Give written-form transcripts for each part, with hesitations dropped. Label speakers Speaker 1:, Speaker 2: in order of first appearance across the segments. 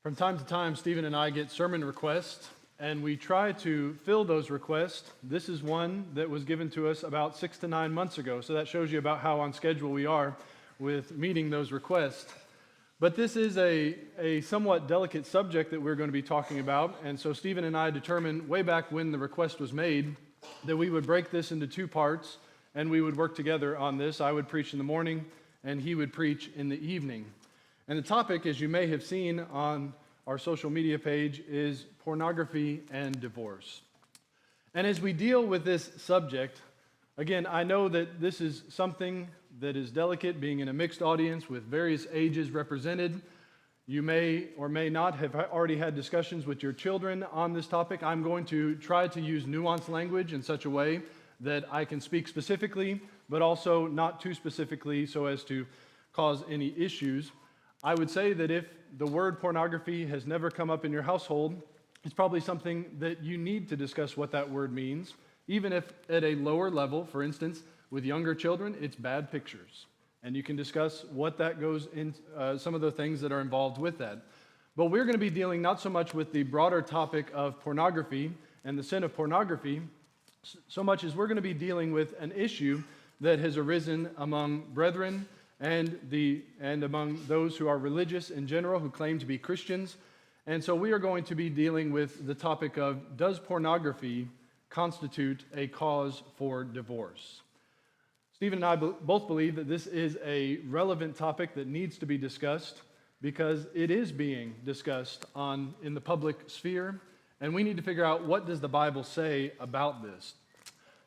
Speaker 1: From time to time, Stephen and I get sermon requests, and we try to fill those requests. This is one that was given to us about 6 to 9 months ago, so that shows you about how on schedule we are with meeting those requests. But this is a somewhat delicate subject that we're going to be talking about, and so Stephen and I determined way back when the request was made that we would break this into 2 parts, and we would work together on this. I would preach in the morning, and he would preach in the evening. And the topic, as you may have seen on our social media page, is pornography and divorce. And as we deal with this subject, again, I know that this is something that is delicate, being in a mixed audience with various ages represented. You may or may not have already had discussions with your children on this topic. I'm going to try to use nuanced language in such a way that I can speak specifically, but also not too specifically so as to cause any issues. I would say that if the word pornography has never come up in your household, it's probably something that you need to discuss what that word means, even if at a lower level. For instance, with younger children, it's bad pictures. And you can discuss what that goes in, some of the things that are involved with that. But we're going to be dealing not so much with the broader topic of pornography and the sin of pornography, so much as we're going to be dealing with an issue that has arisen among brethren and among those who are religious in general, who claim to be Christians. And so we are going to be dealing with the topic of, does pornography constitute a cause for divorce? Stephen and I both believe that this is a relevant topic that needs to be discussed because it is being discussed in the public sphere, and we need to figure out, what does the Bible say about this?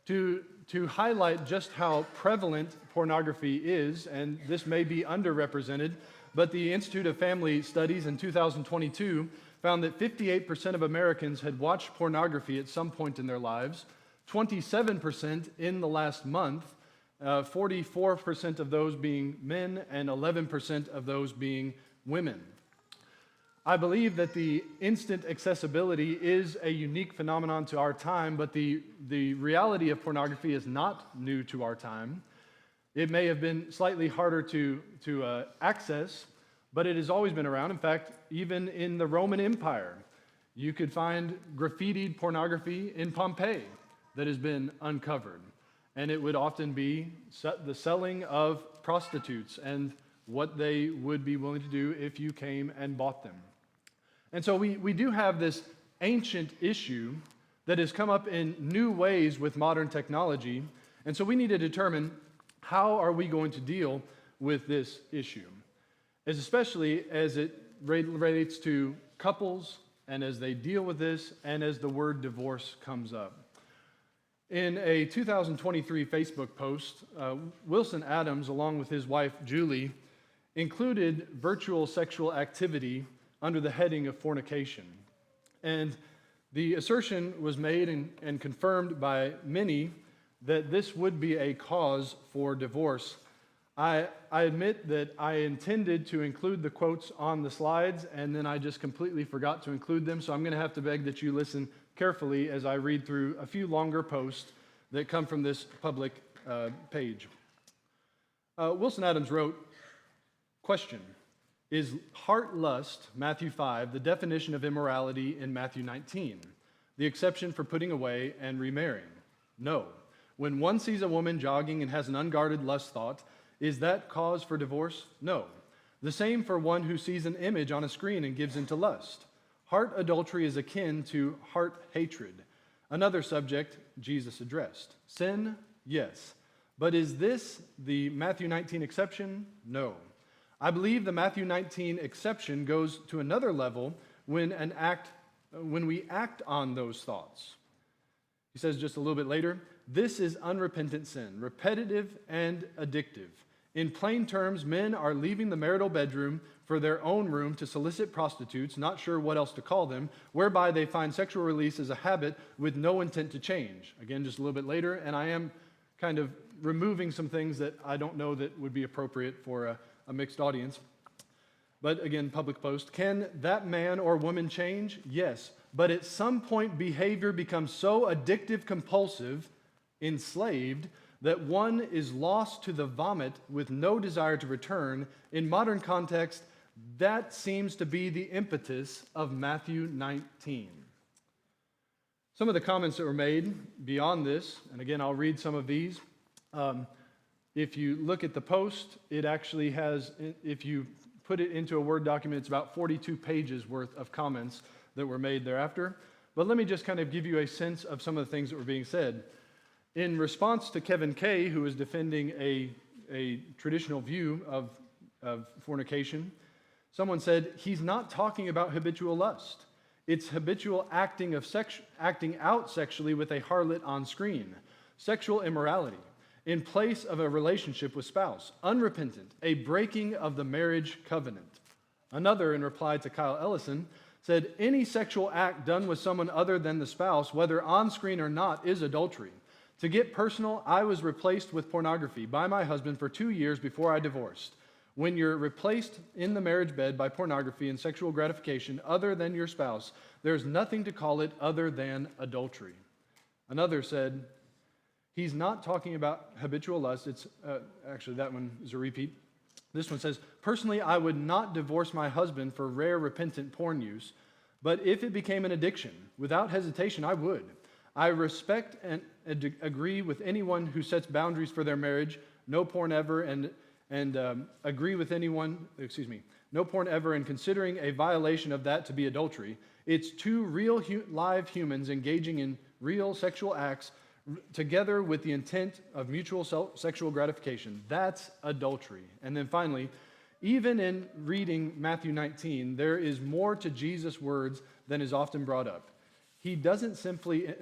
Speaker 1: To highlight just how prevalent pornography is, and this may be underrepresented, but the Institute of Family Studies in 2022 found that 58% of Americans had watched pornography at some point in their lives, 27% in the last month, 44% of those being men, and 11% of those being women. I believe that the instant accessibility is a unique phenomenon to our time, but the reality of pornography is not new to our time. It may have been slightly harder to access, but it has always been around. In fact, even in the Roman Empire, you could find graffitied pornography in Pompeii that has been uncovered. And it would often be the selling of prostitutes and what they would be willing to do if you came and bought them. And so we do have this ancient issue that has come up in new ways with modern technology. And so we need to determine, how are we going to deal with this issue, especially as it relates to couples and as they deal with this and as the word divorce comes up. In a 2023 Facebook post, Wilson Adams, along with his wife Julie, included virtual sexual activity under the heading of fornication. And the assertion was made and confirmed by many that this would be a cause for divorce. I admit that I intended to include the quotes on the slides, and then I just completely forgot to include them, so I'm going to have to beg that you listen carefully as I read through a few longer posts that come from this public page. Wilson Adams wrote, question: is heart lust, Matthew 5, the definition of immorality in Matthew 19, the exception for putting away and remarrying? No. When one sees a woman jogging and has an unguarded lust thought, is that cause for divorce? No. The same for one who sees an image on a screen and gives into lust. Heart adultery is akin to heart hatred. Another subject Jesus addressed. Sin? Yes. But is this the Matthew 19 exception? No. I believe the Matthew 19 exception goes to another level when we act on those thoughts. He says just a little bit later, this is unrepentant sin, repetitive and addictive. In plain terms, men are leaving the marital bedroom for their own room to solicit prostitutes, not sure what else to call them, whereby they find sexual release as a habit with no intent to change. Again, just a little bit later, and I am kind of removing some things that I don't know that would be appropriate for a mixed audience. But again, public post. Can that man or woman change? Yes. But at some point, behavior becomes so addictive, compulsive, enslaved, that one is lost to the vomit with no desire to return. In modern context, That seems to be the impetus of Matthew 19. Some of the comments that were made beyond this, and again, I'll read some of these. If you look at the post, it actually has, if you put it into a Word document, it's about 42 pages worth of comments that were made thereafter. But let me just kind of give you a sense of some of the things that were being said. In response to Kevin Kay, who is defending a traditional view of fornication, someone said, he's not talking about habitual lust. It's habitual acting out sexually with a harlot on screen, sexual immorality, in place of a relationship with spouse, unrepentant, a breaking of the marriage covenant. Another, in reply to Kyle Ellison, said, any sexual act done with someone other than the spouse, whether on screen or not, is adultery. To get personal, I was replaced with pornography by my husband for 2 years before I divorced. When you're replaced in the marriage bed by pornography and sexual gratification other than your spouse, there's nothing to call it other than adultery. Another said, he's not talking about habitual lust. It's actually, that one is a repeat. This one says, personally, I would not divorce my husband for rare repentant porn use, but if it became an addiction, without hesitation, I would. I respect and agree with anyone who sets boundaries for their marriage, no porn ever, and agree with anyone, no porn ever, and considering a violation of that to be adultery. It's two real live humans engaging in real sexual acts together with the intent of mutual sexual gratification. That's adultery. And then finally, even in reading Matthew 19, there is more to Jesus' words than is often brought up. He doesn't simply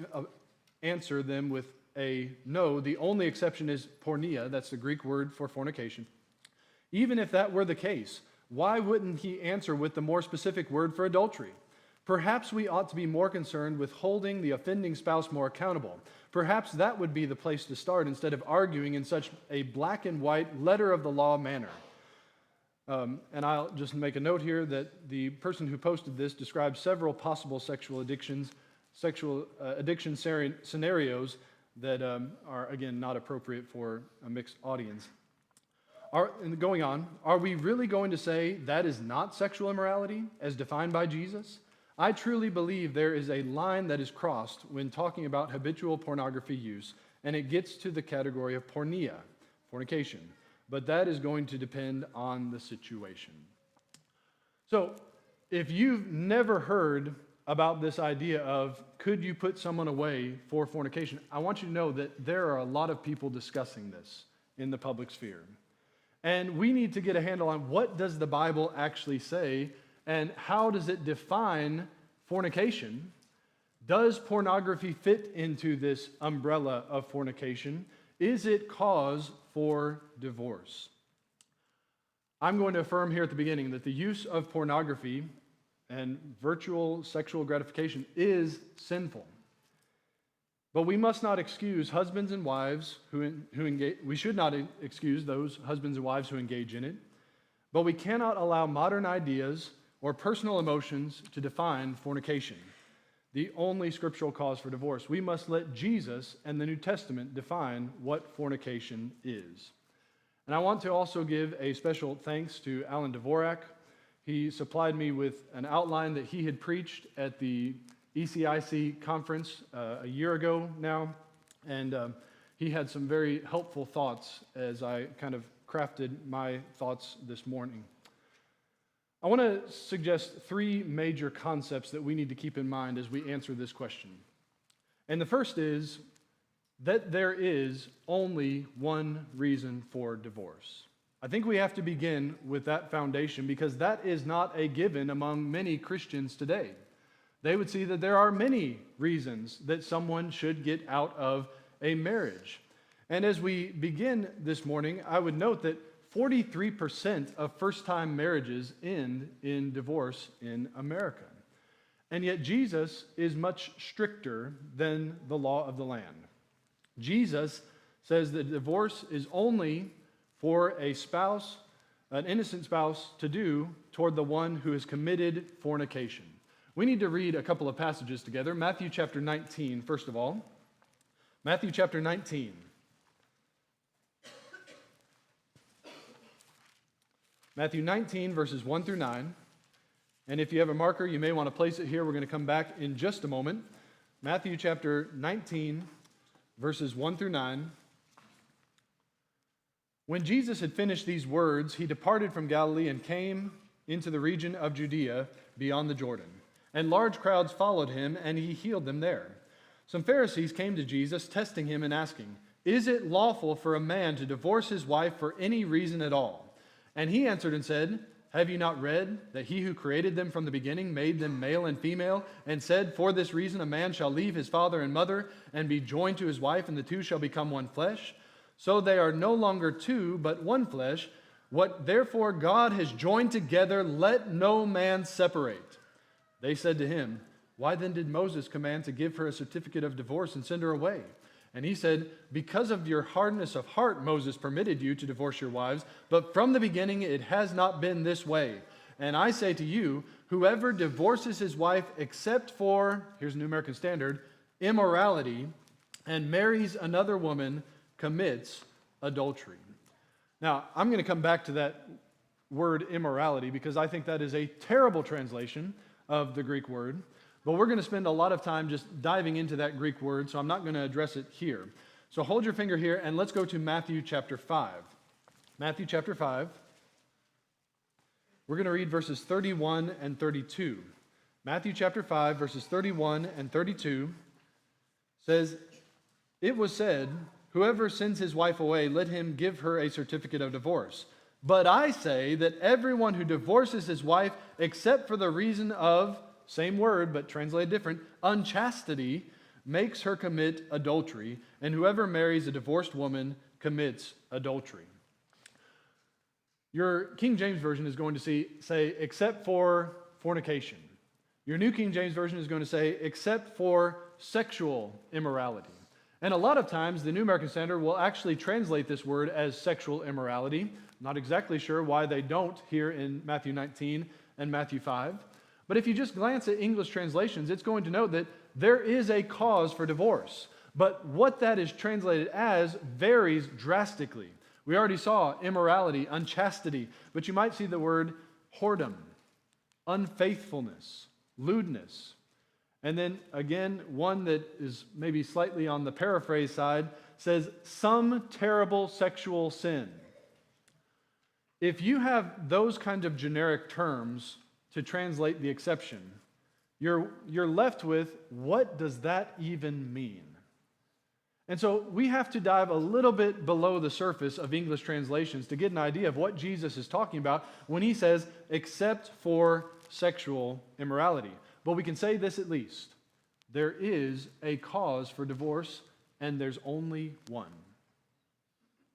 Speaker 1: answer them with a no. The only exception is porneia. That's the Greek word for fornication. Even if that were the case, why wouldn't he answer with the more specific word for adultery? Perhaps we ought to be more concerned with holding the offending spouse more accountable. Perhaps that would be the place to start instead of arguing in such a black and white letter of the law manner. And I'll just make a note here that the person who posted this describes several possible sexual addiction scenarios that are, again, not appropriate for a mixed audience. Going on, are we really going to say that is not sexual immorality as defined by Jesus? I truly believe there is a line that is crossed when talking about habitual pornography use, and it gets to the category of porneia, fornication. But that is going to depend on the situation. So, if you've never heard about this idea of could you put someone away for fornication, I want you to know that there are a lot of people discussing this in the public sphere. And we need to get a handle on what does the Bible actually say and how does it define fornication? Does pornography fit into this umbrella of fornication? Is it cause for divorce? I'm going to affirm here at the beginning that the use of pornography and virtual sexual gratification is sinful. But we must not excuse husbands and wives who engage. We should not excuse those husbands and wives who engage in it. But we cannot allow modern ideas or personal emotions to define fornication, the only scriptural cause for divorce. We must let Jesus and the New Testament define what fornication is. And I want to also give a special thanks to Alan Dvorak. He supplied me with an outline that he had preached at the ECIC conference a year ago now, and he had some very helpful thoughts as I kind of crafted my thoughts this morning. I want to suggest 3 major concepts that we need to keep in mind as we answer this question. And the first is that there is only one reason for divorce. I think we have to begin with that foundation because that is not a given among many Christians today. They would see that there are many reasons that someone should get out of a marriage. And as we begin this morning, I would note that 43% of first-time marriages end in divorce in America. And yet Jesus is much stricter than the law of the land. Jesus says that divorce is only for a spouse, an innocent spouse, to do toward the one who has committed fornication. We need to read a couple of passages together. Matthew chapter 19, first of all. Matthew chapter 19. Matthew 19, verses 1 through 9. And if you have a marker, you may want to place it here. We're going to come back in just a moment. Matthew chapter 19, verses 1 through 9. When Jesus had finished these words, he departed from Galilee and came into the region of Judea beyond the Jordan. And large crowds followed him, and he healed them there. Some Pharisees came to Jesus, testing him and asking, "Is it lawful for a man to divorce his wife for any reason at all?" And he answered and said, "Have you not read that he who created them from the beginning made them male and female, and said, 'For this reason a man shall leave his father and mother and be joined to his wife, and the two shall become one flesh'? So they are no longer two, but one flesh. What therefore God has joined together, let no man separate." They said to him, "Why then did Moses command to give her a certificate of divorce and send her away?" And he said, "Because of your hardness of heart, Moses permitted you to divorce your wives, but from the beginning it has not been this way. And I say to you, whoever divorces his wife except for," here's New American Standard, "immorality, and marries another woman, commits adultery." Now, I'm going to come back to that word immorality because I think that is a terrible translation of the Greek word. But we're going to spend a lot of time just diving into that Greek word, so I'm not going to address it here. So hold your finger here, and let's go to Matthew chapter 5. Matthew chapter 5. We're going to read verses 31 and 32. Matthew chapter 5, verses 31 and 32 says, "It was said, 'Whoever sends his wife away, let him give her a certificate of divorce.' But I say that everyone who divorces his wife, except for the reason of," same word, but translated different, "unchastity, makes her commit adultery, and whoever marries a divorced woman commits adultery." Your King James Version is going to say, "except for fornication." Your New King James Version is going to say, "except for sexual immorality." And a lot of times, the New American Standard will actually translate this word as sexual immorality. Not exactly sure why they don't here in Matthew 19 and Matthew 5. But if you just glance at English translations, it's going to note that there is a cause for divorce. But what that is translated as varies drastically. We already saw immorality, unchastity, but you might see the word whoredom, unfaithfulness, lewdness. And then again, one that is maybe slightly on the paraphrase side says, "some terrible sexual sin." If you have those kind of generic terms to translate the exception, you're left with, what does that even mean? And so we have to dive a little bit below the surface of English translations to get an idea of what Jesus is talking about when he says, "except for sexual immorality." But we can say this at least. There is a cause for divorce, and there's only one.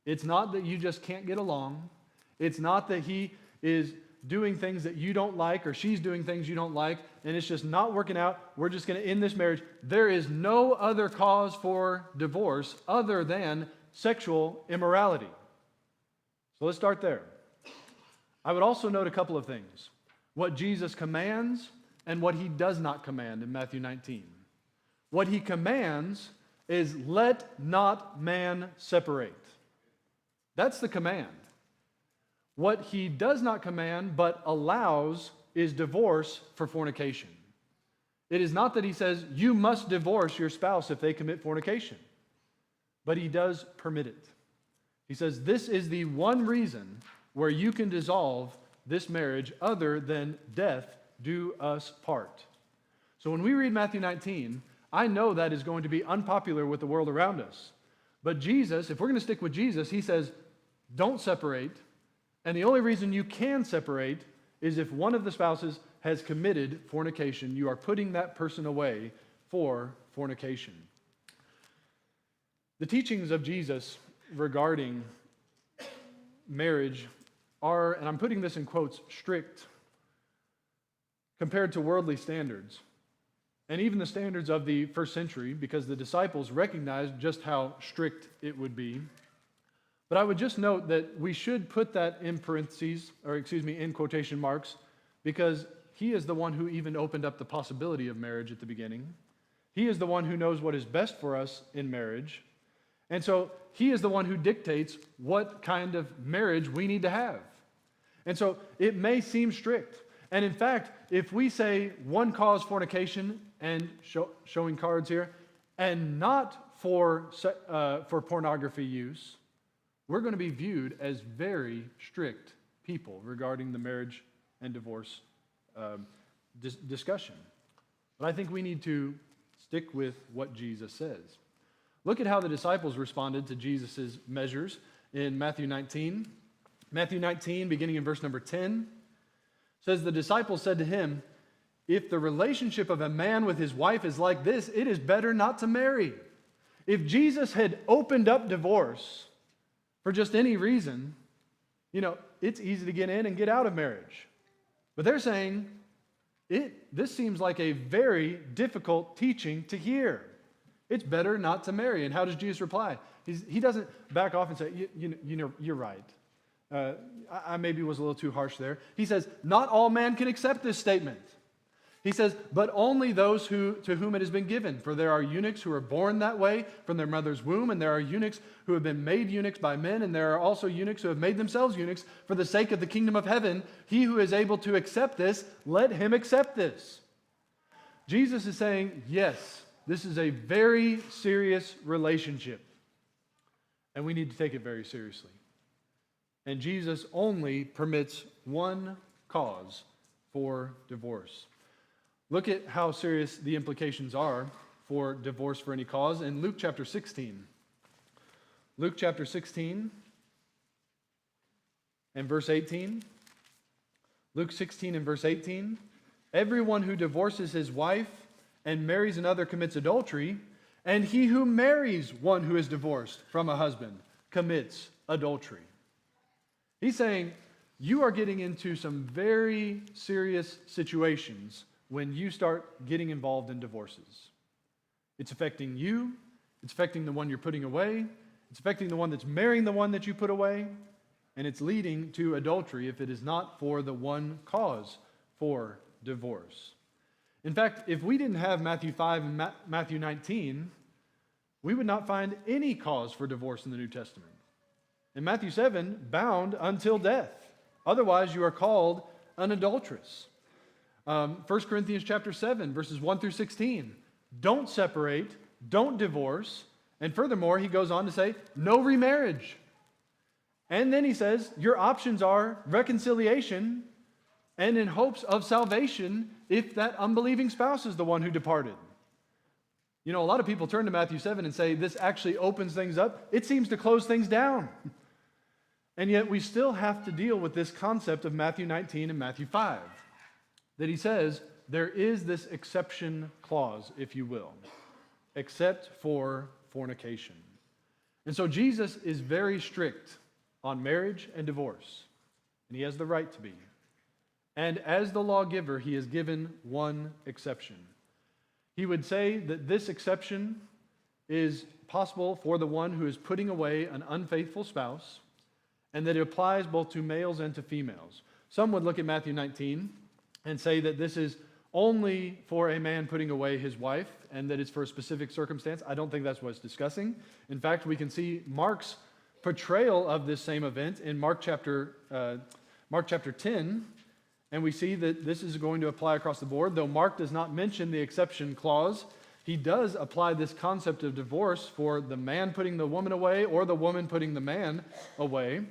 Speaker 1: It's not that you just can't get along. It's not that he is doing things that you don't like or she's doing things you don't like, and it's just not working out. We're just going to end this marriage. There is no other cause for divorce other than sexual immorality. So let's start there. I would also note a couple of things. What Jesus commands and what he does not command in Matthew 19. What he commands is, "Let not man separate." That's the command. What he does not command but allows is divorce for fornication. It is not that he says, "You must divorce your spouse if they commit fornication," but he does permit it. He says, "This is the one reason where you can dissolve this marriage other than death do us part." So when we read Matthew 19, I know that is going to be unpopular with the world around us. But Jesus, if we're going to stick with Jesus, he says, don't separate. And the only reason you can separate is if one of the spouses has committed fornication. You are putting that person away for fornication. The teachings of Jesus regarding marriage are, and I'm putting this in quotes, strict compared to worldly standards. And even the standards of the first century, because the disciples recognized just how strict it would be. But I would just note that we should put that in parentheses, in quotation marks, because he is the one who even opened up the possibility of marriage at the beginning. He is the one who knows what is best for us in marriage. And so he is the one who dictates what kind of marriage we need to have. And so it may seem strict. And in fact, if we say one cause fornication and showing cards here, and not for pornography use, we're going to be viewed as very strict people regarding the marriage and divorce discussion. But I think we need to stick with what Jesus says. Look at how the disciples responded to Jesus' measures in Matthew 19. Matthew 19, beginning in verse number 10, says, the disciples said to him, if the relationship of a man with his wife is like this, it is better not to marry. If Jesus had opened up divorce for just any reason, it's easy to get in and get out of marriage. But they're saying, this seems like a very difficult teaching to hear. It's better not to marry. And how does Jesus reply? He doesn't back off and say, you're right. I maybe was a little too harsh there. He says, not all man can accept this statement. He says, but only those to whom it has been given. For there are eunuchs who are born that way from their mother's womb, and there are eunuchs who have been made eunuchs by men, and there are also eunuchs who have made themselves eunuchs for the sake of the kingdom of heaven. He who is able to accept this, let him accept this. Jesus is saying, yes, this is a very serious relationship, and we need to take it very seriously. And Jesus only permits one cause for divorce. Look at how serious the implications are for divorce for any cause in Luke chapter 16. Luke chapter 16 and verse 18. Luke 16 and verse 18. Everyone who divorces his wife and marries another commits adultery, and he who marries one who is divorced from a husband commits adultery. He's saying you are getting into some very serious situations when you start getting involved in divorces. It's affecting you, it's affecting the one you're putting away, it's affecting the one that's marrying the one that you put away, and it's leading to adultery if it is not for the one cause for divorce. In fact, if we didn't have Matthew 5 and Matthew 19, we would not find any cause for divorce in the New Testament. In Matthew 7, bound until death. Otherwise, you are called an adulteress. 1 Corinthians chapter 7, verses 1 through 16. Don't separate, don't divorce. And furthermore, he goes on to say, no remarriage. And then he says, your options are reconciliation and in hopes of salvation if that unbelieving spouse is the one who departed. A lot of people turn to Matthew 7 and say, this actually opens things up. It seems to close things down. And yet we still have to deal with this concept of Matthew 19 and Matthew 5. That he says there is this exception clause, if you will, except for fornication. And so Jesus is very strict on marriage and divorce, and he has the right to be. And as the lawgiver, he has given one exception. He would say that this exception is possible for the one who is putting away an unfaithful spouse, and that it applies both to males and to females. Some would look at Matthew 19 and say that this is only for a man putting away his wife and that it's for a specific circumstance. I don't think that's what it's discussing. In fact, we can see Mark's portrayal of this same event in Mark chapter 10, and we see that this is going to apply across the board. Though Mark does not mention the exception clause, he does apply this concept of divorce for the man putting the woman away or the woman putting the man away.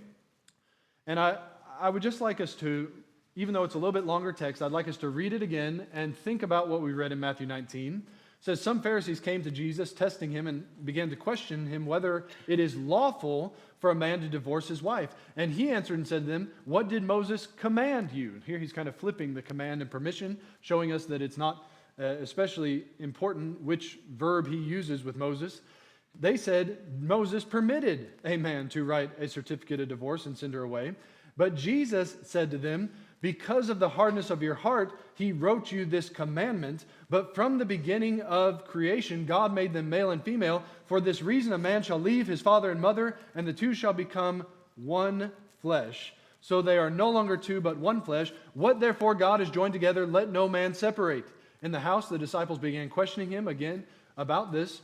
Speaker 1: And I would just like us to, even though it's a little bit longer text, I'd like us to read it again and think about what we read in Matthew 19. It says, some Pharisees came to Jesus, testing him, and began to question him whether it is lawful for a man to divorce his wife. And he answered and said to them, what did Moses command you? Here he's kind of flipping the command and permission, showing us that it's not especially important which verb he uses with Moses. They said, Moses permitted a man to write a certificate of divorce and send her away. But Jesus said to them, because of the hardness of your heart, he wrote you this commandment. But from the beginning of creation, God made them male and female. For this reason, a man shall leave his father and mother, and the two shall become one flesh. So they are no longer two, but one flesh. What therefore God has joined together, let no man separate. In the house, the disciples began questioning him again about this.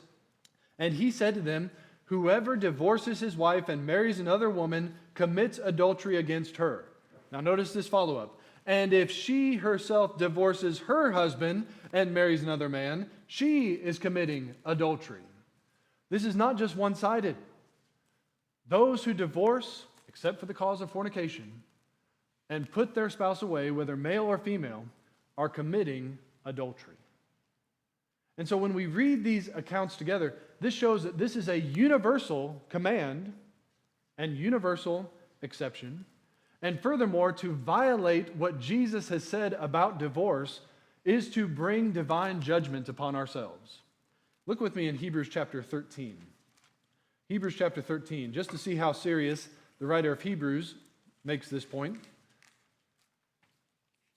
Speaker 1: And he said to them, whoever divorces his wife and marries another woman commits adultery against her. Now notice this follow-up. And if she herself divorces her husband and marries another man, she is committing adultery. This is not just one-sided. Those who divorce, except for the cause of fornication, and put their spouse away, whether male or female, are committing adultery. And so when we read these accounts together, this shows that this is a universal command and universal exception. And furthermore, to violate what Jesus has said about divorce is to bring divine judgment upon ourselves. Look with me in Hebrews chapter 13. Hebrews chapter 13, just to see how serious the writer of Hebrews makes this point.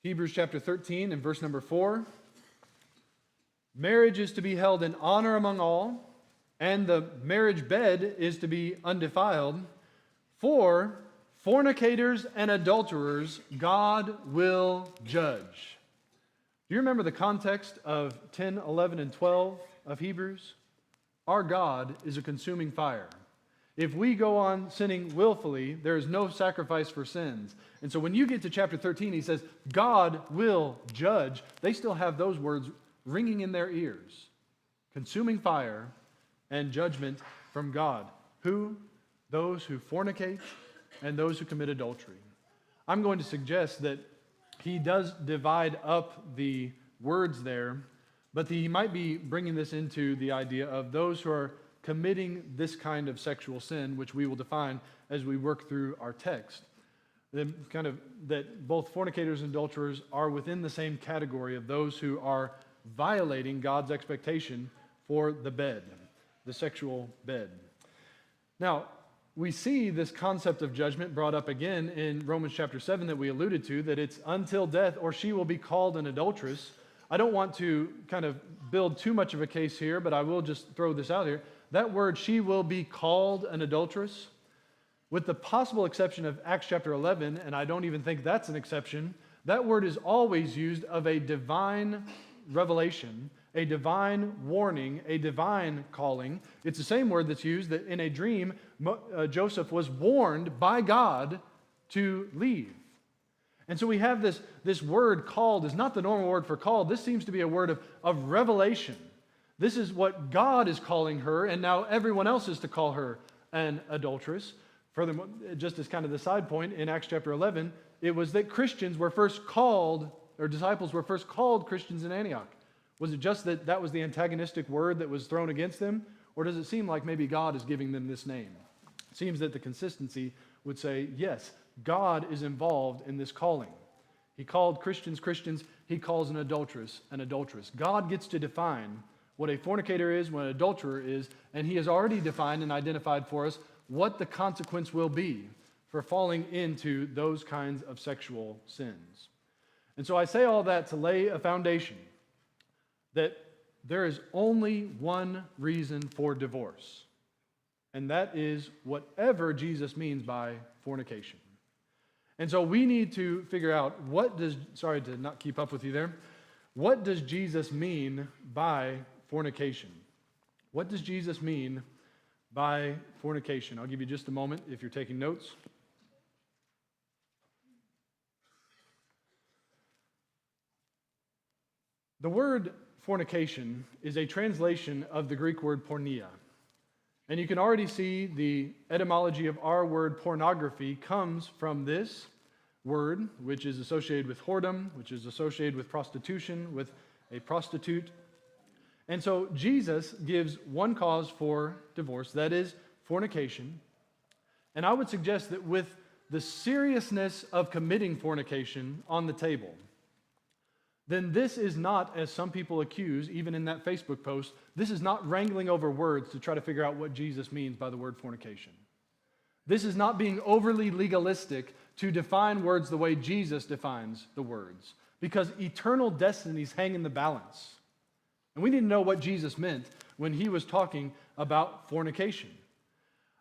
Speaker 1: Hebrews chapter 13 and verse number 4. Marriage is to be held in honor among all, and the marriage bed is to be undefiled. For fornicators and adulterers God will judge. Do you remember the context of 10, 11, and 12 of Hebrews? Our God is a consuming fire. If we go on sinning willfully, there is no sacrifice for sins. And so when you get to chapter 13, he says, God will judge. They still have those words ringing in their ears. Consuming fire and judgment from God. Who? Those who fornicate and those who commit adultery. I'm going to suggest that he does divide up the words there, but he might be bringing this into the idea of those who are committing this kind of sexual sin, which we will define as we work through our text. That both fornicators and adulterers are within the same category of those who are violating God's expectation for the bed, the sexual bed. Now, we see this concept of judgment brought up again in Romans chapter 7 that we alluded to, that it's until death or she will be called an adulteress. I don't want to kind of build too much of a case here, but I will just throw this out here. That word, she will be called an adulteress, with the possible exception of Acts chapter 11, and I don't even think that's an exception, that word is always used of a divine revelation, a divine warning, a divine calling. It's the same word that's used that in a dream, Joseph was warned by God to leave. And so we have this word called is not the normal word for called. This seems to be a word of revelation. This is what God is calling her, and now everyone else is to call her an adulteress. Furthermore, just as kind of the side point, in Acts chapter 11, it was that Christians were first called, or disciples were first called Christians in Antioch. Was it just that was the antagonistic word that was thrown against them? Or does it seem like maybe God is giving them this name? It seems that the consistency would say, yes, God is involved in this calling. He called Christians Christians. He calls an adulteress an adulteress. God gets to define what a fornicator is, what an adulterer is, and he has already defined and identified for us what the consequence will be for falling into those kinds of sexual sins. And so I say all that to lay a foundation that there is only one reason for divorce, and that is whatever Jesus means by fornication. And so we need to figure out sorry to not keep up with you there, what does Jesus mean by fornication? What does Jesus mean by fornication? I'll give you just a moment if you're taking notes. The word fornication is a translation of the Greek word porneia. And you can already see the etymology of our word pornography comes from this word, which is associated with whoredom, which is associated with prostitution, with a prostitute. And so Jesus gives one cause for divorce, that is fornication. And I would suggest that with the seriousness of committing fornication on the table, then this is not, as some people accuse, even in that Facebook post, this is not wrangling over words to try to figure out what Jesus means by the word fornication. This is not being overly legalistic to define words the way Jesus defines the words, because eternal destinies hang in the balance. And we need to know what Jesus meant when he was talking about fornication.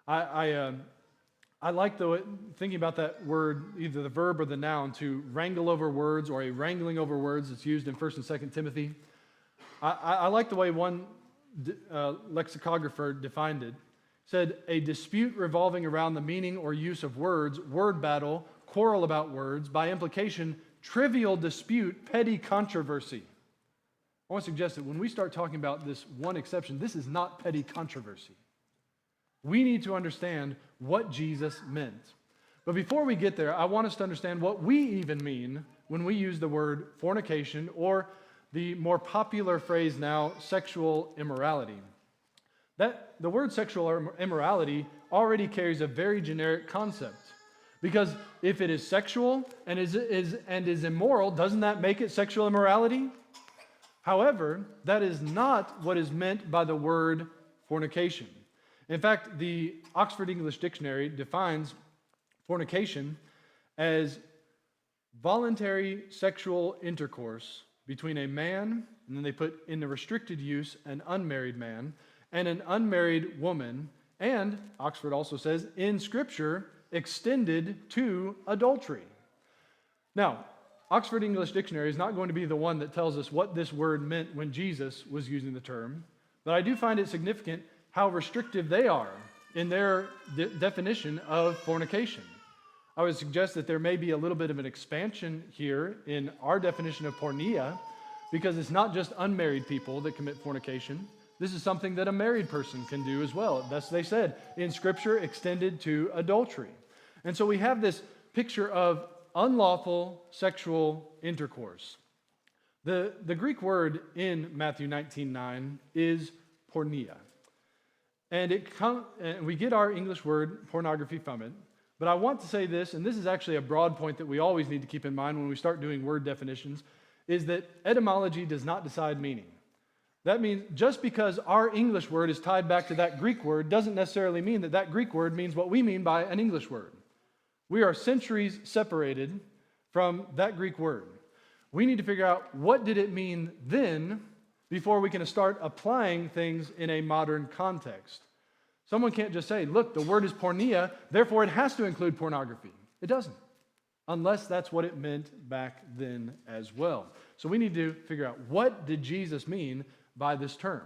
Speaker 1: I like thinking about that word, either the verb or the noun, to wrangle over words, or a wrangling over words that's used in 1 and 2 Timothy. I like the way one lexicographer defined it. Said, a dispute revolving around the meaning or use of words, word battle, quarrel about words, by implication, trivial dispute, petty controversy. I want to suggest that when we start talking about this one exception, this is not petty controversy. We need to understand what Jesus meant. But before we get there, I want us to understand what we even mean when we use the word fornication, or the more popular phrase now, sexual immorality. The word sexual immorality already carries a very generic concept. Because if it is sexual and is immoral, doesn't that make it sexual immorality? However, that is not what is meant by the word fornication. In fact, the Oxford English Dictionary defines fornication as voluntary sexual intercourse between a man, and then they put in the restricted use an unmarried man, and an unmarried woman, and Oxford also says in Scripture extended to adultery. Now, Oxford English Dictionary is not going to be the one that tells us what this word meant when Jesus was using the term, but I do find it significant how restrictive they are in their definition of fornication. I would suggest that there may be a little bit of an expansion here in our definition of porneia, because it's not just unmarried people that commit fornication. This is something that a married person can do as well. Thus they said in Scripture, extended to adultery. And so we have this picture of unlawful sexual intercourse. The Greek word in Matthew 19:9 is porneia. And we get our English word pornography from it. But I want to say this, and this is actually a broad point that we always need to keep in mind when we start doing word definitions, is that etymology does not decide meaning. That means just because our English word is tied back to that Greek word doesn't necessarily mean that that Greek word means what we mean by an English word. We are centuries separated from that Greek word. We need to figure out what did it mean then before we can start applying things in a modern context. Someone can't just say, look, the word is porneia, therefore it has to include pornography. It doesn't, unless that's what it meant back then as well. So we need to figure out, what did Jesus mean by this term?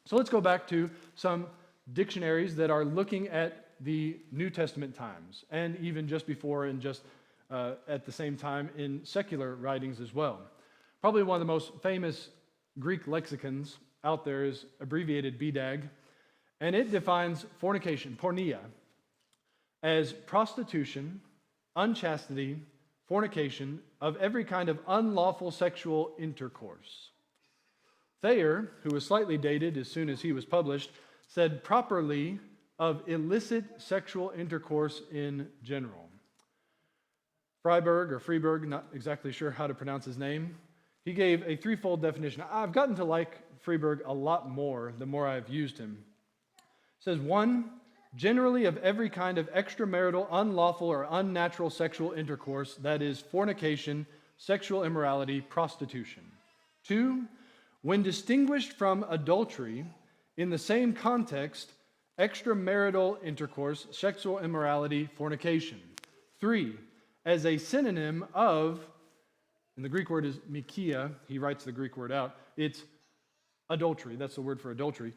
Speaker 1: So let's go back to some dictionaries that are looking at the New Testament times, and even just before and just at the same time in secular writings as well. Probably one of the most famous Greek lexicons out there is abbreviated BDAG, and it defines fornication, porneia, as prostitution, unchastity, fornication of every kind of unlawful sexual intercourse. Thayer, who was slightly dated as soon as he was published, said properly of illicit sexual intercourse in general. Freiberg, not exactly sure how to pronounce his name, he gave a threefold definition. I've gotten to like Freiberg a lot more the more I've used him. It says, 1, generally of every kind of extramarital, unlawful, or unnatural sexual intercourse, that is fornication, sexual immorality, prostitution. 2, when distinguished from adultery, in the same context, extramarital intercourse, sexual immorality, fornication. 3, as a synonym of, and the Greek word is mikia, he writes the Greek word out, it's adultery, that's the word for adultery,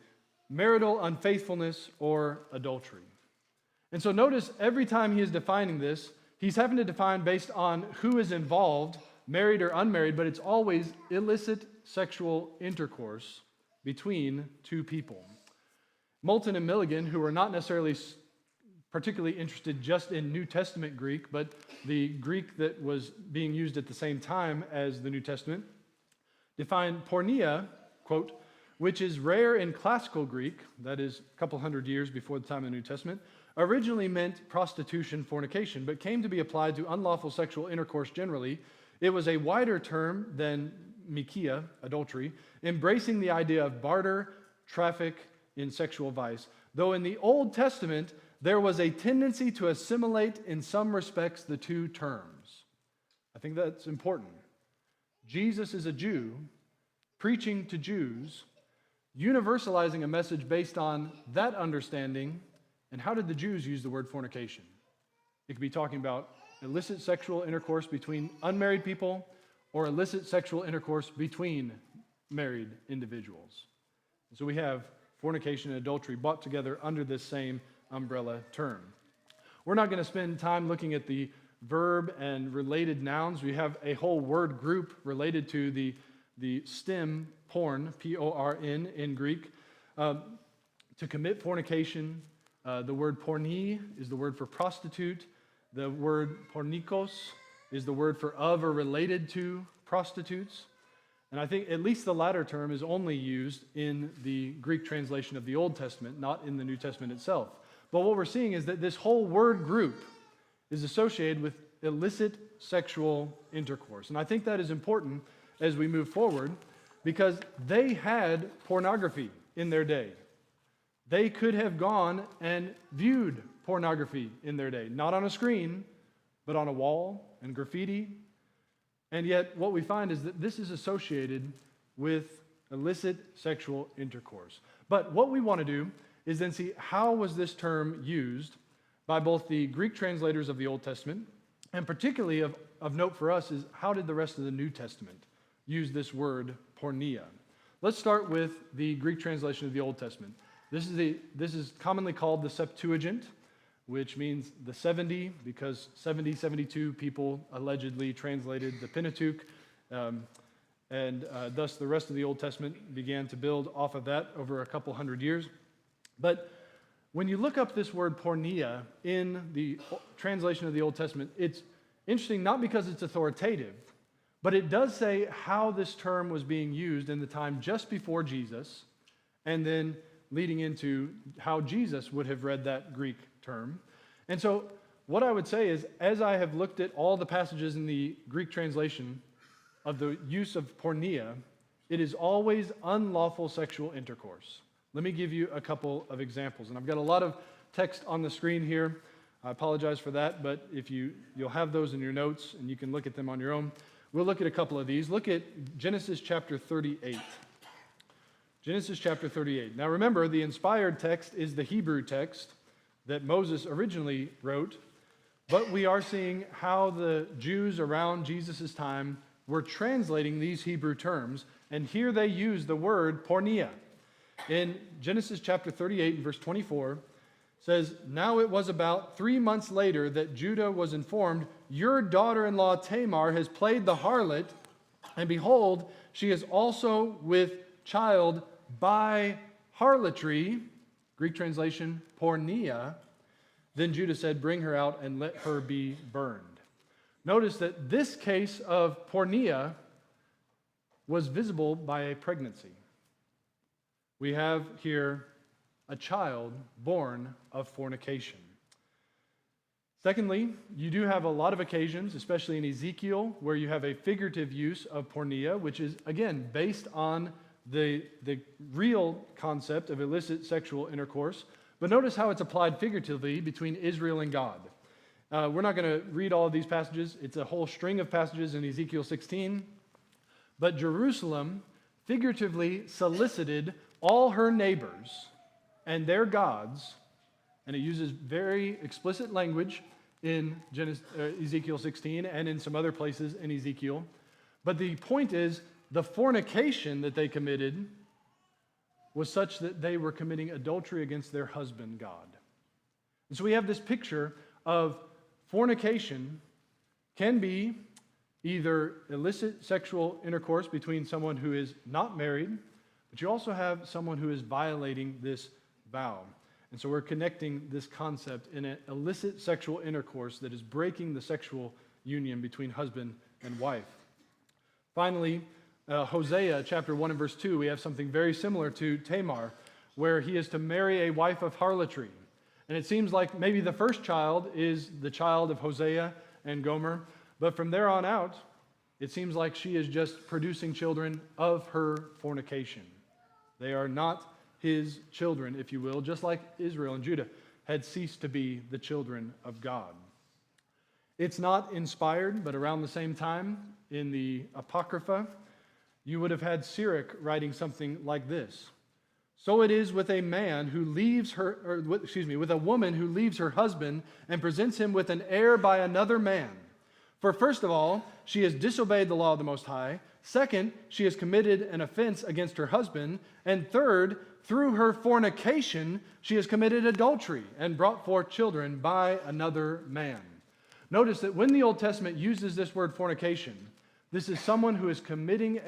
Speaker 1: marital unfaithfulness or adultery. And so notice every time he is defining this, he's having to define based on who is involved, married or unmarried, but it's always illicit sexual intercourse between two people. Moulton and Milligan, who were not necessarily particularly interested just in New Testament Greek, but the Greek that was being used at the same time as the New Testament, defined porneia, quote, which is rare in classical Greek, that is a couple hundred years before the time of the New Testament, originally meant prostitution, fornication, but came to be applied to unlawful sexual intercourse generally. It was a wider term than mikia, adultery, embracing the idea of barter, traffic in sexual vice, though in the Old Testament, there was a tendency to assimilate in some respects the two terms. I think that's important. Jesus is a Jew preaching to Jews, universalizing a message based on that understanding. And how did the Jews use the word fornication? It could be talking about illicit sexual intercourse between unmarried people or illicit sexual intercourse between married individuals. So we have fornication and adultery brought together under this same umbrella term. We're not going to spend time looking at the verb and related nouns. We have a whole word group related to the stem porn, P-O-R-N in Greek. To commit fornication, the word porneia is the word for prostitute. The word pornikos is the word for of or related to prostitutes. And I think at least the latter term is only used in the Greek translation of the Old Testament, not in the New Testament itself. But what we're seeing is that this whole word group is associated with illicit sexual intercourse. And I think that is important as we move forward because they had pornography in their day. They could have gone and viewed pornography in their day, not on a screen, but on a wall and graffiti. And yet what we find is that this is associated with illicit sexual intercourse. But what we want to do is then see how was this term used by both the Greek translators of the Old Testament, and particularly of note for us is how did the rest of the New Testament use this word porneia? Let's start with the Greek translation of the Old Testament. This is commonly called the Septuagint, which means the 70, because 72 people allegedly translated the Pentateuch, and thus the rest of the Old Testament began to build off of that over a couple hundred years. But when you look up this word porneia in the translation of the Old Testament, it's interesting not because it's authoritative, but it does say how this term was being used in the time just before Jesus, and then leading into how Jesus would have read that Greek term. And so what I would say is, as I have looked at all the passages in the Greek translation of the use of porneia, it is always unlawful sexual intercourse. Let me give you a couple of examples. And I've got a lot of text on the screen here. I apologize for that, but if you'll have those in your notes and you can look at them on your own. We'll look at a couple of these. Look at Genesis chapter 38. Genesis chapter 38. Now remember, the inspired text is the Hebrew text that Moses originally wrote, but we are seeing how the Jews around Jesus' time were translating these Hebrew terms, and here they use the word porneia. In Genesis chapter 38 and verse 24, says, "Now it was about 3 months later that Judah was informed, 'Your daughter-in-law Tamar has played the harlot, and behold, she is also with child by harlotry,'" Greek translation, porneia. "Then Judah said, 'Bring her out and let her be burned.'" Notice that this case of porneia was visible by a pregnancy. We have here a child born of fornication. Secondly, you do have a lot of occasions, especially in Ezekiel, where you have a figurative use of porneia, which is, again, based on the real concept of illicit sexual intercourse. But notice how it's applied figuratively between Israel and God. We're not going to read all of these passages. It's a whole string of passages in Ezekiel 16. But Jerusalem figuratively solicited all her neighbors and their gods, and it uses very explicit language in Ezekiel 16 and in some other places in Ezekiel. But the point is, the fornication that they committed was such that they were committing adultery against their husband, God. And so we have this picture of fornication can be either illicit sexual intercourse between someone who is not married, but you also have someone who is violating this vow. And so we're connecting this concept in an illicit sexual intercourse that is breaking the sexual union between husband and wife. Finally, Hosea chapter 1 and verse 2, we have something very similar to Tamar, where he is to marry a wife of harlotry. And it seems like maybe the first child is the child of Hosea and Gomer, but from there on out, it seems like she is just producing children of her fornication. They are not his children, if you will, just like Israel and Judah had ceased to be the children of God. It's not inspired, but around the same time in the Apocrypha, you would have had Sirach writing something like this. "So it is with a man who leaves her, with a woman who leaves her husband and presents him with an heir by another man. For first of all, she has disobeyed the law of the Most High. Second, she has committed an offense against her husband. And third, through her fornication, she has committed adultery and brought forth children by another man." Notice that when the Old Testament uses this word fornication, this is someone who is committing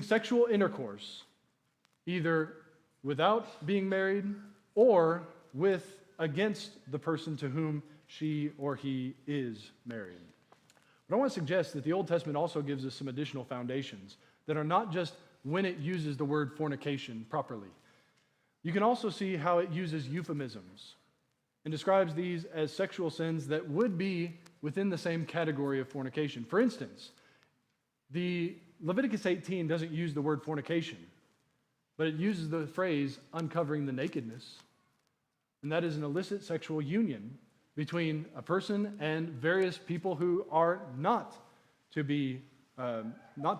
Speaker 1: sexual intercourse, either without being married or against the person to whom she or he is married. But I want to suggest that the Old Testament also gives us some additional foundations that are not just when it uses the word fornication properly. You can also see how it uses euphemisms and describes these as sexual sins that would be within the same category of fornication. For instance, the Leviticus 18 doesn't use the word fornication, but it uses the phrase uncovering the nakedness. And that is an illicit sexual union between a person and various people who are not to be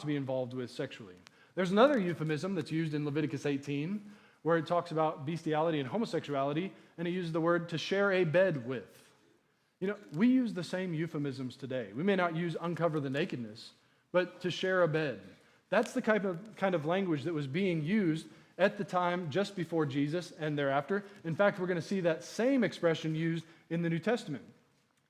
Speaker 1: involved with sexually. There's another euphemism that's used in Leviticus 18 where it talks about bestiality and homosexuality, and it uses the word to share a bed with. We use the same euphemisms today. We may not use uncover the nakedness, but to share a bed. That's the kind of language that was being used at the time just before Jesus and thereafter. In fact, we're going to see that same expression used in the New Testament.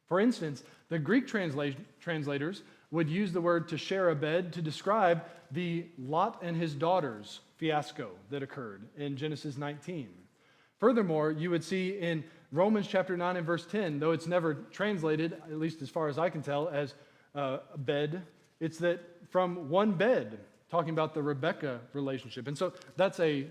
Speaker 1: For instance, the Greek translators would use the word to share a bed to describe the Lot and his daughters fiasco that occurred in Genesis 19. Furthermore, you would see in Romans chapter 9 and verse 10, though it's never translated, at least as far as I can tell, as a bed, it's that from one bed, talking about the Rebekah relationship. And so that's a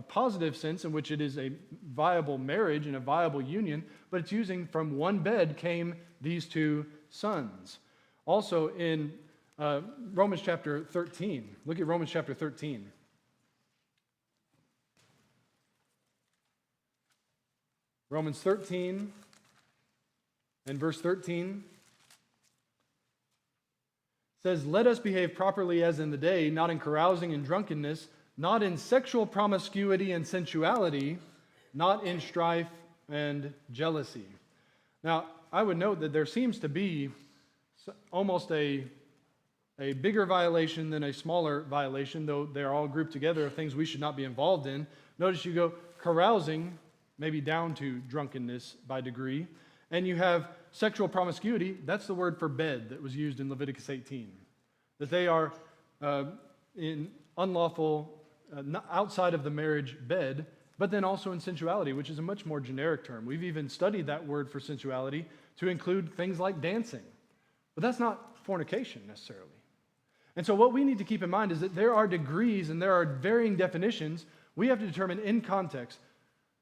Speaker 1: positive sense in which it is a viable marriage and a viable union, but it's using from one bed came these two sons. Also in Romans chapter 13, look at Romans chapter 13. Romans 13 and verse 13 says, "Let us behave properly as in the day, not in carousing and drunkenness, not in sexual promiscuity and sensuality, not in strife and jealousy." Now, I would note that there seems to be almost a bigger violation than a smaller violation, though they're all grouped together of things we should not be involved in. Notice you go carousing, maybe down to drunkenness by degree, and you have sexual promiscuity. That's the word for bed that was used in Leviticus 18. That they are in unlawful, outside of the marriage bed, but then also in sensuality, which is a much more generic term. We've even studied that word for sensuality to include things like dancing. But that's not fornication necessarily. And so what we need to keep in mind is that there are degrees and there are varying definitions. We have to determine in context.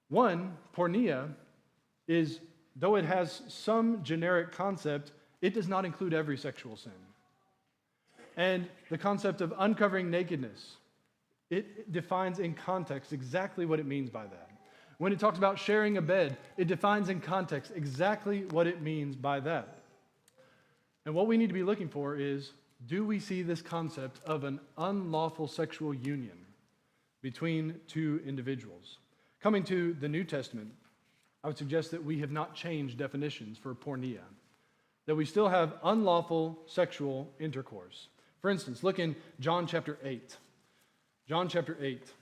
Speaker 1: One, porneia is, though it has some generic concept, it does not include every sexual sin. And the concept of uncovering nakedness, it defines in context exactly what it means by that. When it talks about sharing a bed, it defines in context exactly what it means by that. And what we need to be looking for is, do we see this concept of an unlawful sexual union between two individuals? Coming to the New Testament, I would suggest that we have not changed definitions for porneia, that we still have unlawful sexual intercourse. For instance, look in John chapter 8. John chapter 8.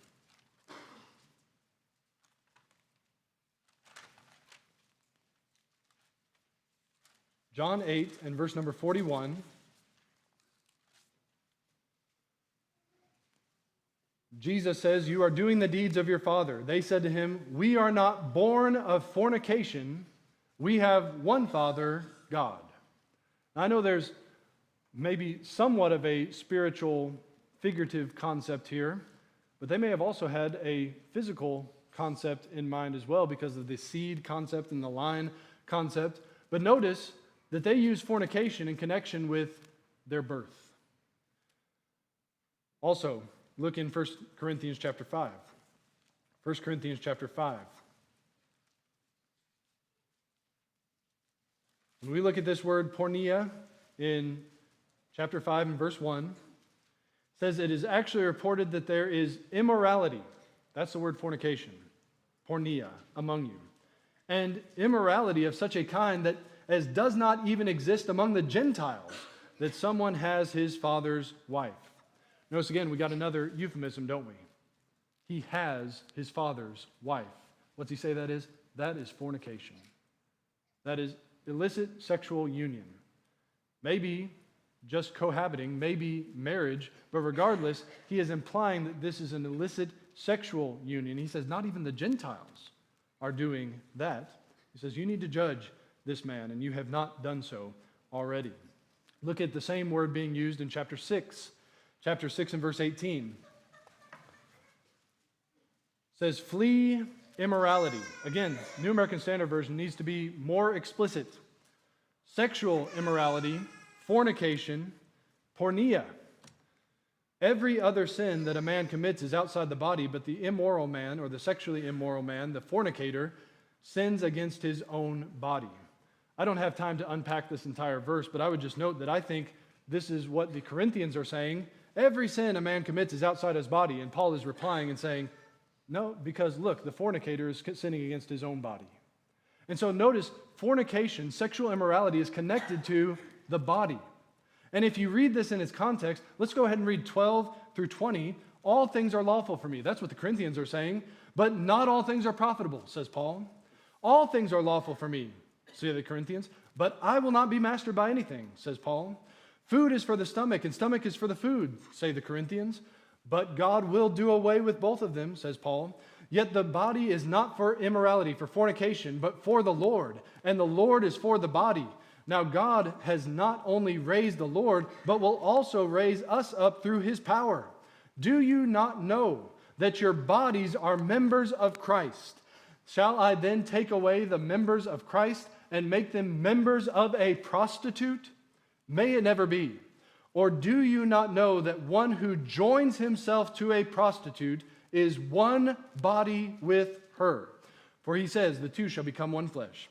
Speaker 1: John 8 and verse number 41. Jesus says, "You are doing the deeds of your father." They said to him, "We are not born of fornication. We have one Father, God." Now, I know there's maybe somewhat of a spiritual, figurative concept here, but they may have also had a physical concept in mind as well because of the seed concept and the line concept. But notice that they use fornication in connection with their birth. Also, look in 1 Corinthians chapter 5. 1 Corinthians chapter 5. When we look at this word porneia in chapter 5 and verse 1, it says it is actually reported that there is immorality. That's the word fornication. Porneia, among you. And immorality of such a kind that as does not even exist among the Gentiles, that someone has his father's wife. Notice again, we got another euphemism, don't we? He has his father's wife. What's he say that is? That is fornication. That is illicit sexual union. Maybe just cohabiting, maybe marriage, but regardless, he is implying that this is an illicit sexual union. He says not even the Gentiles are doing that. He says you need to judge this man, and you have not done so already. Look at the same word being used in chapter 6. Chapter 6 and verse 18. It says, flee immorality. Again, New American Standard Version needs to be more explicit. Sexual immorality, fornication, porneia. Every other sin that a man commits is outside the body, but the immoral man, or the sexually immoral man, the fornicator, sins against his own body. I don't have time to unpack this entire verse, but I would just note that I think this is what the Corinthians are saying. Every sin a man commits is outside his body, and Paul is replying and saying, no, because look, the fornicator is sinning against his own body. And so notice, fornication, sexual immorality, is connected to the body. And if you read this in its context, let's go ahead and read 12 through 20. All things are lawful for me. That's what the Corinthians are saying. But not all things are profitable, says Paul. All things are lawful for me, say the Corinthians. But I will not be mastered by anything, says Paul. Food is for the stomach, and stomach is for the food, say the Corinthians. But God will do away with both of them, says Paul. Yet the body is not for immorality, for fornication, but for the Lord, and the Lord is for the body. Now God has not only raised the Lord, but will also raise us up through his power. Do you not know that your bodies are members of Christ? Shall I then take away the members of Christ and make them members of a prostitute? May it never be. Or do you not know that one who joins himself to a prostitute is one body with her? For he says, the two shall become one flesh.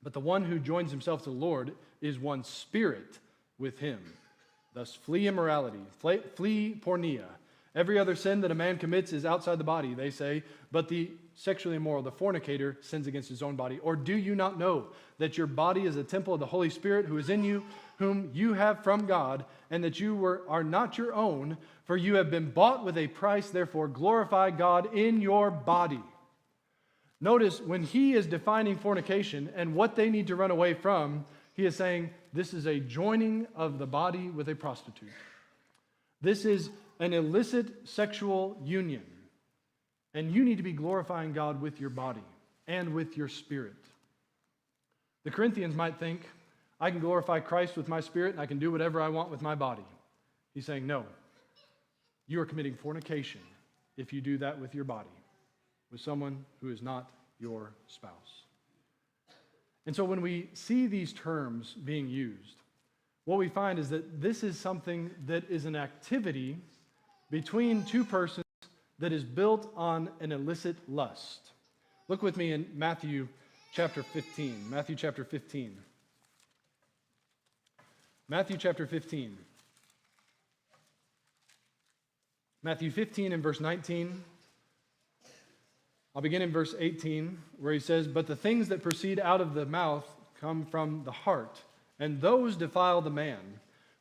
Speaker 1: But the one who joins himself to the Lord is one spirit with him. Thus flee immorality, flee porneia. Every other sin that a man commits is outside the body, they say, but the sexually immoral, the fornicator, sins against his own body. Or do you not know that your body is a temple of the Holy Spirit who is in you, whom you have from God, and that you are not your own, for you have been bought with a price, therefore glorify God in your body. Notice when he is defining fornication and what they need to run away from, he is saying this is a joining of the body with a prostitute. This is an illicit sexual union. And you need to be glorifying God with your body and with your spirit. The Corinthians might think, I can glorify Christ with my spirit and I can do whatever I want with my body. He's saying, no. You are committing fornication if you do that with your body, with someone who is not your spouse. And so when we see these terms being used, what we find is that this is something that is an activity between two persons that is built on an illicit lust. Look with me in Matthew chapter 15. Matthew chapter 15. Matthew chapter 15. Matthew 15 and verse 19. I'll begin in verse 18 where he says, but the things that proceed out of the mouth come from the heart, and those defile the man.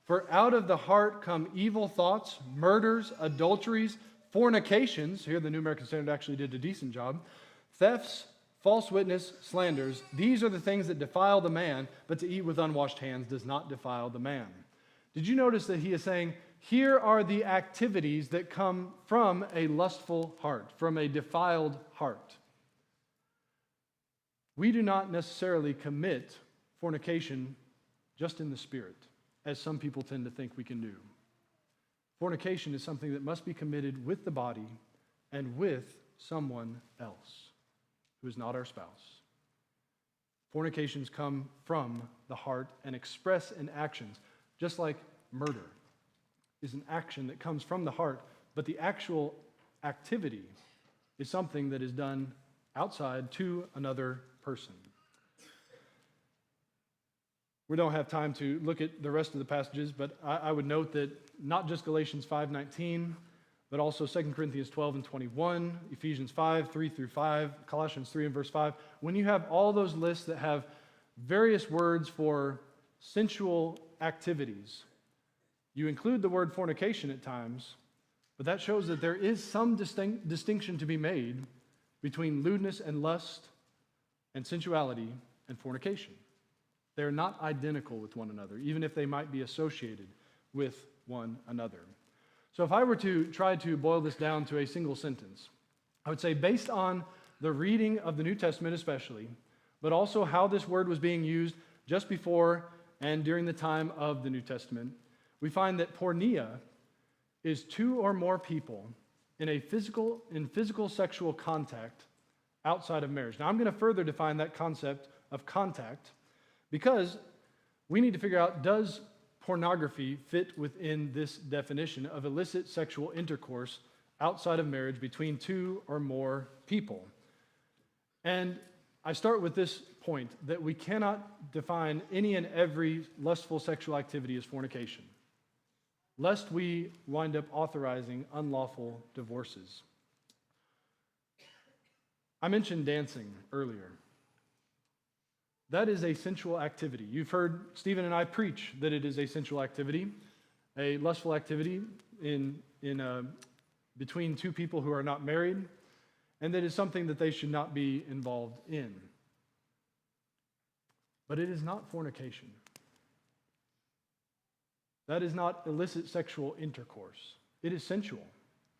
Speaker 1: For out of the heart come evil thoughts, murders, adulteries, fornications, here the New American Standard actually did a decent job, thefts, false witness, slanders. These are the things that defile the man, but to eat with unwashed hands does not defile the man. Did you notice that he is saying, here are the activities that come from a lustful heart, from a defiled heart. We do not necessarily commit fornication just in the spirit, as some people tend to think we can do. Fornication is something that must be committed with the body and with someone else who is not our spouse. Fornications come from the heart and express in actions, just like murder is an action that comes from the heart, but the actual activity is something that is done outside to another person. We don't have time to look at the rest of the passages, but I would note that not just Galatians 5:19, but also 2 Corinthians 12 and 21, Ephesians 5, 3 through 5, Colossians 3 and verse 5. When you have all those lists that have various words for sensual activities, you include the word fornication at times, but that shows that there is some distinction to be made between lewdness and lust and sensuality and fornication. They're not identical with one another, even if they might be associated with one another. So if I were to try to boil this down to a single sentence, I would say based on the reading of the New Testament especially, but also how this word was being used just before and during the time of the New Testament, we find that porneia is two or more people in physical sexual contact outside of marriage. Now I'm going to further define that concept of contact because we need to figure out, does pornography fit within this definition of illicit sexual intercourse outside of marriage between two or more people? And I start with this point that we cannot define any and every lustful sexual activity as fornication, lest we wind up authorizing unlawful divorces. I mentioned dancing earlier. That is a sensual activity. You've heard Stephen and I preach that it is a sensual activity, a lustful activity between two people who are not married, and that is something that they should not be involved in. But it is not fornication. That is not illicit sexual intercourse. It is sensual.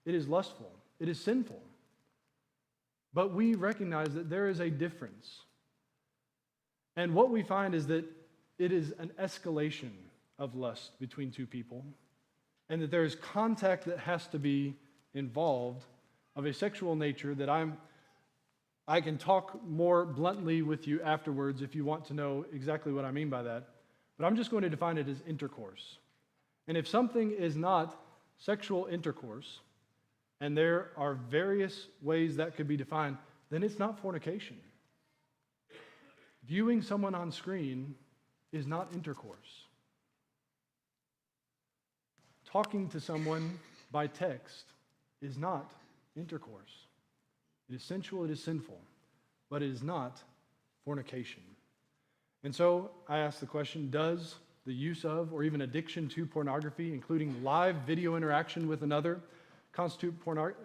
Speaker 1: It is lustful. It is sinful. But we recognize that there is a difference. And what we find is that it is an escalation of lust between two people, and that there is contact that has to be involved of a sexual nature that I can talk more bluntly with you afterwards if you want to know exactly what I mean by that. But I'm just going to define it as intercourse. And if something is not sexual intercourse, and there are various ways that could be defined, then it's not fornication. Viewing someone on screen is not intercourse. Talking to someone by text is not intercourse. It is sensual, it is sinful, but it is not fornication. And so I ask the question, does the use of or even addiction to pornography, including live video interaction with another, constitute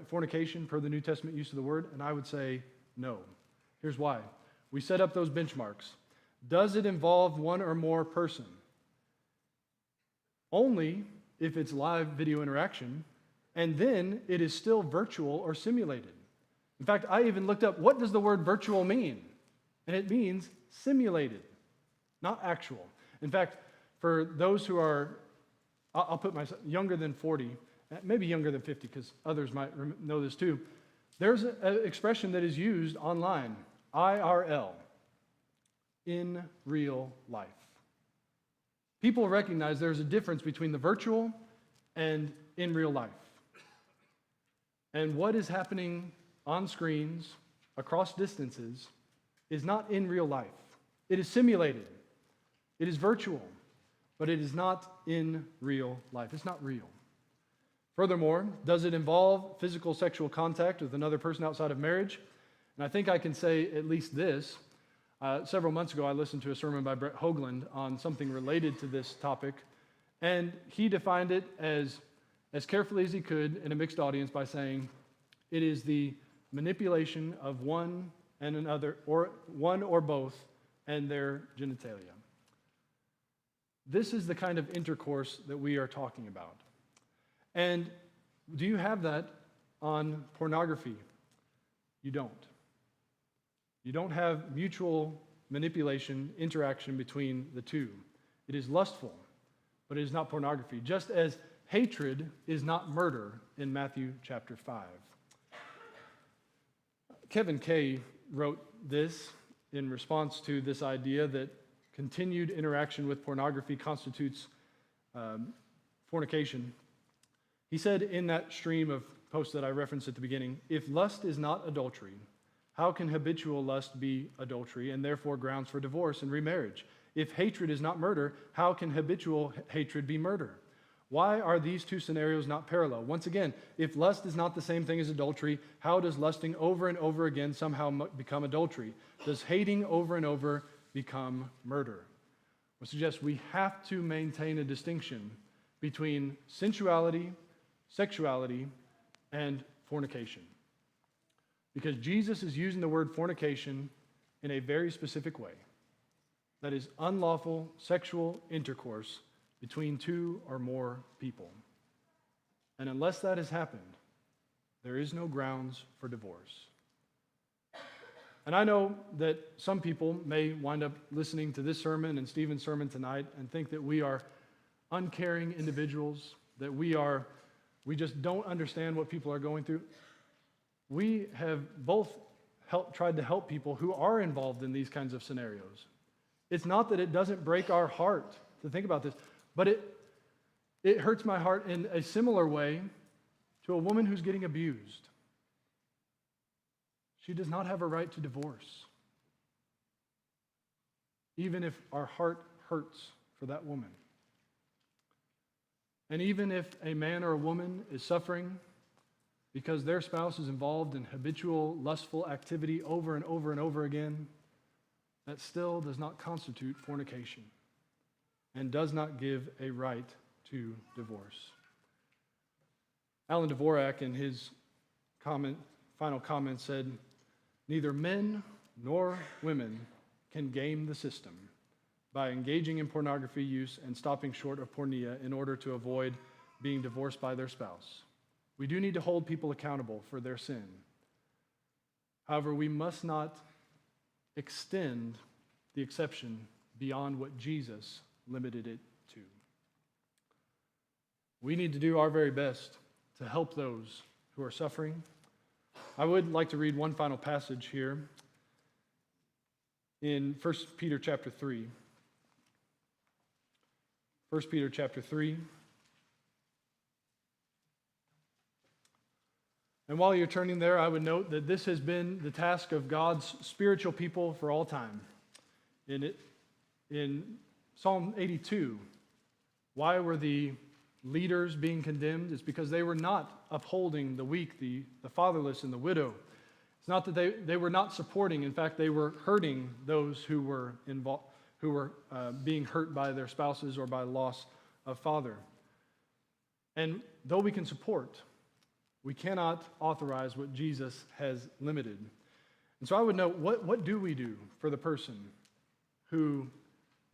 Speaker 1: fornication per the New Testament use of the word? And I would say no. Here's why. We set up those benchmarks. Does it involve one or more person? Only if it's live video interaction, and then it is still virtual or simulated. In fact, I even looked up, what does the word virtual mean? And it means simulated, not actual. In fact, for those who are, I'll put myself younger than 40, maybe younger than 50, because others might know this too, there's an expression that is used online, IRL, in real life. People recognize there's a difference between the virtual and in real life. And what is happening on screens across distances is not in real life. It is simulated. It is virtual, but it is not in real life. It's not real. Furthermore, does it involve physical sexual contact with another person outside of marriage? And I think I can say at least this. Several months ago, I listened to a sermon by Brett Hoagland on something related to this topic, and he defined it as carefully as he could in a mixed audience by saying, it is the manipulation of one and another, or one or both, and their genitalia. This is the kind of intercourse that we are talking about. And do you have that on pornography? You don't. You don't have mutual manipulation, interaction between the two. It is lustful, but it is not pornography. Just as hatred is not murder in Matthew chapter 5. Kevin Kay wrote this in response to this idea that continued interaction with pornography constitutes fornication. He said in that stream of posts that I referenced at the beginning, if lust is not adultery, how can habitual lust be adultery and therefore grounds for divorce and remarriage? If hatred is not murder, how can habitual hatred be murder? Why are these two scenarios not parallel? Once again, if lust is not the same thing as adultery, how does lusting over and over again somehow become adultery? Does hating over and over become murder? I suggest we have to maintain a distinction between sensuality, sexuality, and fornication. Because Jesus is using the word fornication in a very specific way. that is unlawful sexual intercourse between two or more people. And unless that has happened, there is no grounds for divorce. And I know that some people may wind up listening to this sermon and Stephen's sermon tonight and think that we are uncaring individuals, that we just don't understand what people are going through. We have both tried to help people who are involved in these kinds of scenarios. It's not that it doesn't break our heart to think about this, but it hurts my heart in a similar way to a woman who's getting abused. She does not have a right to divorce, even if our heart hurts for that woman. And even if a man or a woman is suffering because their spouse is involved in habitual, lustful activity over and over and over again, that still does not constitute fornication and does not give a right to divorce. Alan Dvorak, in his final comment, said, "Neither men nor women can game the system by engaging in pornography use and stopping short of porneia in order to avoid being divorced by their spouse. We do need to hold people accountable for their sin. However, we must not extend the exception beyond what Jesus limited it to. We need to do our very best to help those who are suffering." I would like to read one final passage here in 1 Peter chapter 3. 1 Peter chapter 3. And while you're turning there, I would note that this has been the task of God's spiritual people for all time. In Psalm 82, why were the leaders being condemned? It's because they were not upholding the weak, the fatherless, and the widow. It's not that they were not supporting. In fact, they were hurting those who were involved, who were being hurt by their spouses or by loss of father. And though we can support, we cannot authorize what Jesus has limited. And so I would note, what do we do for the person who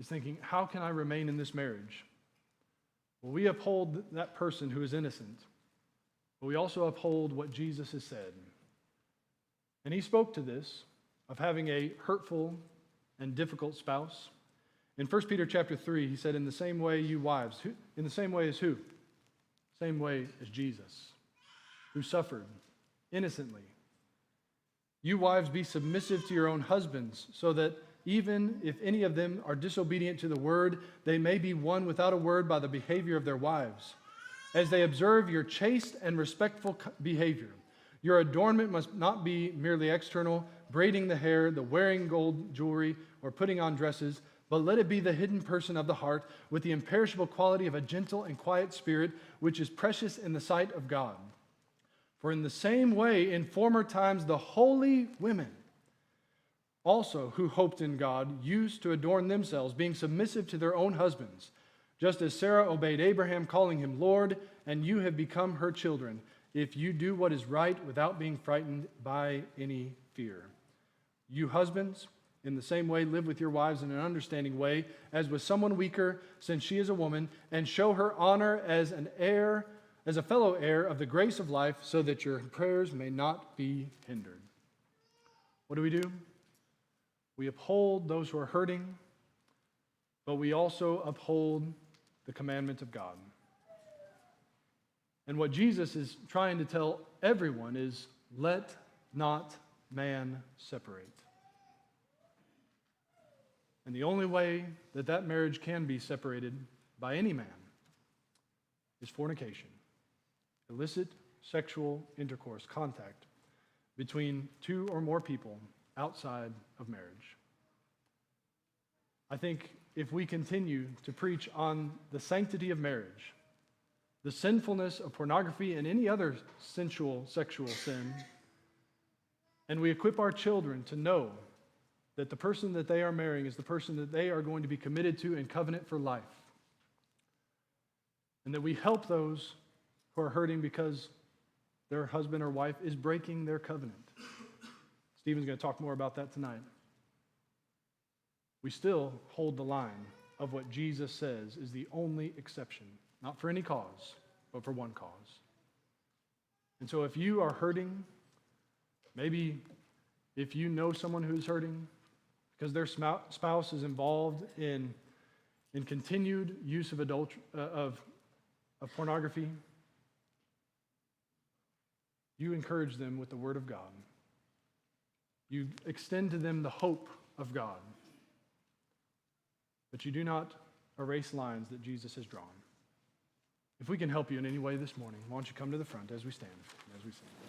Speaker 1: is thinking, how can I remain in this marriage? Well, we uphold that person who is innocent, but we also uphold what Jesus has said. And he spoke to this of having a hurtful and difficult spouse. In 1 Peter chapter 3, he said, "In the same way, you wives," in the same way as who? Same way as Jesus, who suffered innocently. "You wives, be submissive to your own husbands, so that even if any of them are disobedient to the word, they may be won without a word by the behavior of their wives, as they observe your chaste and respectful behavior. Your adornment must not be merely external, braiding the hair, the wearing gold jewelry, or putting on dresses, but let it be the hidden person of the heart, with the imperishable quality of a gentle and quiet spirit, which is precious in the sight of God. For in the same way, in former times, the holy women also who hoped in God used to adorn themselves, being submissive to their own husbands, just as Sarah obeyed Abraham, calling him Lord, and you have become her children, if you do what is right without being frightened by any fear. You husbands, in the same way, live with your wives in an understanding way, as with someone weaker, since she is a woman, and show her honor as an heir, as a fellow heir of the grace of life, so that your prayers may not be hindered." What do? We uphold those who are hurting, but we also uphold the commandment of God. And what Jesus is trying to tell everyone is, let not man separate. And the only way that that marriage can be separated by any man is fornication, illicit sexual intercourse, contact between two or more people outside of marriage. I think if we continue to preach on the sanctity of marriage, the sinfulness of pornography and any other sensual sexual sin, and we equip our children to know that the person that they are marrying is the person that they are going to be committed to in covenant for life, and that we help those who are hurting because their husband or wife is breaking their covenant. Stephen's going to talk more about that tonight. we still hold the line of what Jesus says is the only exception, not for any cause, but for one cause. And so if you are hurting, maybe if you know someone who's hurting because their spouse is involved in continued use of of pornography, you encourage them with the Word of God. You extend to them the hope of God. But you do not erase lines that Jesus has drawn. If we can help you in any way this morning, why don't you come to the front as we stand, as we sing.